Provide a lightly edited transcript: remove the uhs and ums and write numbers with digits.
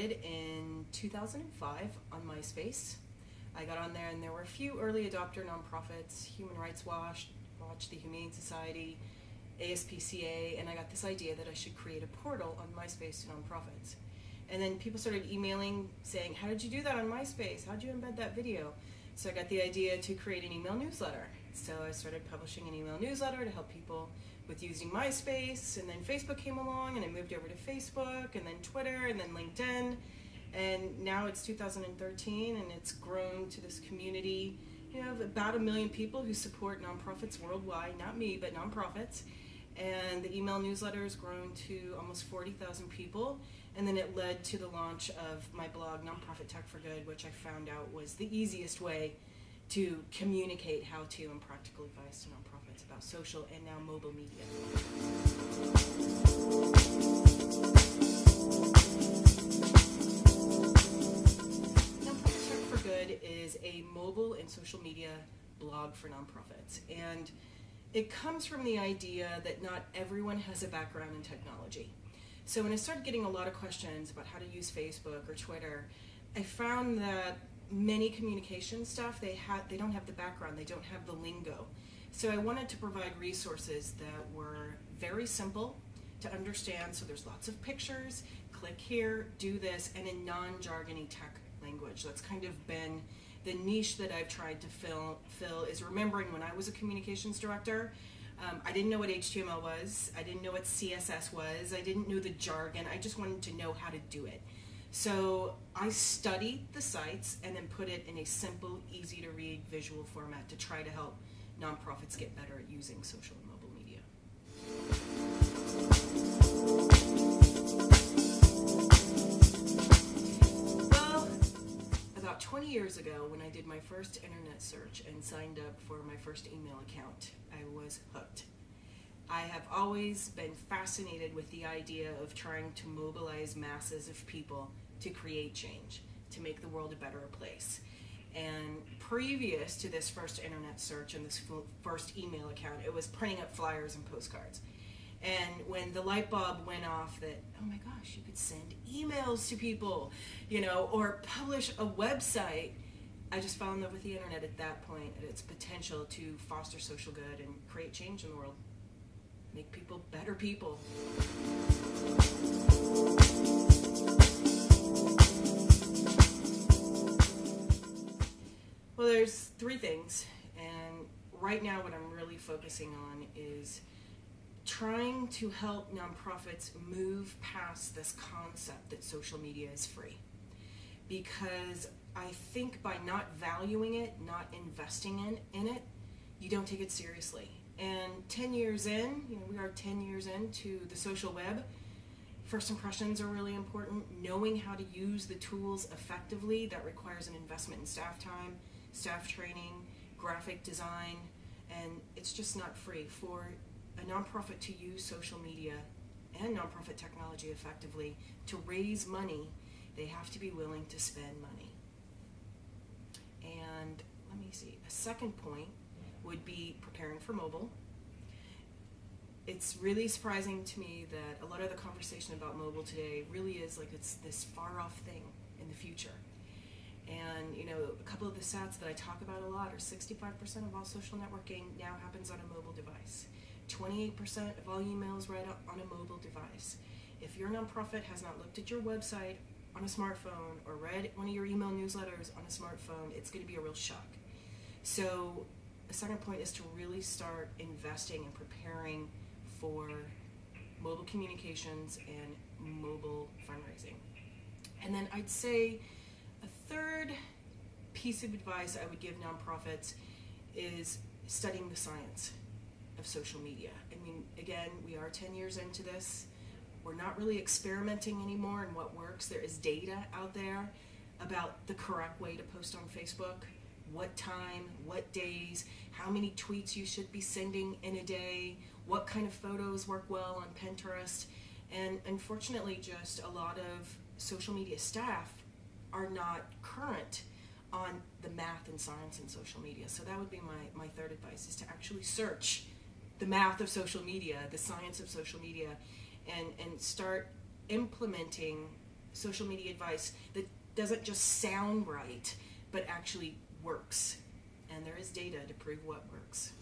started in 2005 on MySpace. I got on there and there were a few early adopter nonprofits, Human Rights Watch, the Humane Society, ASPCA, and I got this idea that I should create a portal on MySpace to nonprofits. And then people started emailing saying, how did you do that on MySpace? How did you embed that video? So I got the idea to create an email newsletter. So I started publishing an email newsletter to help people with using MySpace, and then Facebook came along and I moved over to Facebook, and then Twitter, and then LinkedIn. And now it's 2013 and it's grown to this community, of about 1 million people who support nonprofits worldwide, not me, but nonprofits. And the email newsletter has grown to almost 40,000 people. And then it led to the launch of my blog, Nonprofit Tech for Good, which I found out was the easiest way to communicate how-to and practical advice to nonprofits about social and now mobile media. Nonprofit Tech for Good is a mobile and social media blog for nonprofits. And it comes from the idea that not everyone has a background in technology. So when I started getting a lot of questions about how to use Facebook or Twitter, I found that many communication stuff, they don't have the background, they don't have the lingo. So I wanted to provide resources that were very simple to understand. So there's lots of pictures, click here, do this, and in non-jargony tech language. That's kind of been the niche that I've tried to fill is remembering when I was a communications director, I didn't know what HTML was, I didn't know what CSS was, I didn't know the jargon, I just wanted to know how to do it. So I studied the sites and then put it in a simple, easy to read visual format to try to help nonprofits get better at using social and mobile media. Well, about 20 years ago when I did my first internet search and signed up for my first email account, I was hooked. I have always been fascinated with the idea of trying to mobilize masses of people to create change, to make the world a better place. And previous to this first internet search and this first email account, it was printing up flyers and postcards. And when the light bulb went off that, oh my gosh, you could send emails to people, or publish a website, I just fell in love with the internet at that point and its potential to foster social good and create change in the world. Make people better people. Well, there's 3 things, and right now what I'm really focusing on is trying to help nonprofits move past this concept that social media is free. Because I think by not valuing it, not investing in it, you don't take it seriously. And 10 years in, we are 10 years into the social web. First impressions are really important. Knowing how to use the tools effectively, that requires an investment in staff time, staff training, graphic design, and it's just not free. For a nonprofit to use social media and nonprofit technology effectively to raise money, they have to be willing to spend money. And let me see, a second point would be preparing for mobile. It's really surprising to me that a lot of the conversation about mobile today really is like it's this far off thing in the future. And a couple of the stats that I talk about a lot are 65% of all social networking now happens on a mobile device. 28% of all emails right on a mobile device. If your nonprofit has not looked at your website on a smartphone or read one of your email newsletters on a smartphone, it's going to be a real shock. So the second point is to really start investing and preparing for mobile communications and mobile fundraising. And then I'd say a third piece of advice I would give nonprofits is studying the science of social media. I mean, again, we are 10 years into this. We're not really experimenting anymore in what works. There is data out there about the correct way to post on Facebook, what time, what days, how many tweets you should be sending in a day, what kind of photos work well on Pinterest. And unfortunately, just a lot of social media staff are not current on the math and science in social media. So that would be my third advice, is to actually search the math of social media, the science of social media, and start implementing social media advice that doesn't just sound right, but actually works. And there is data to prove what works.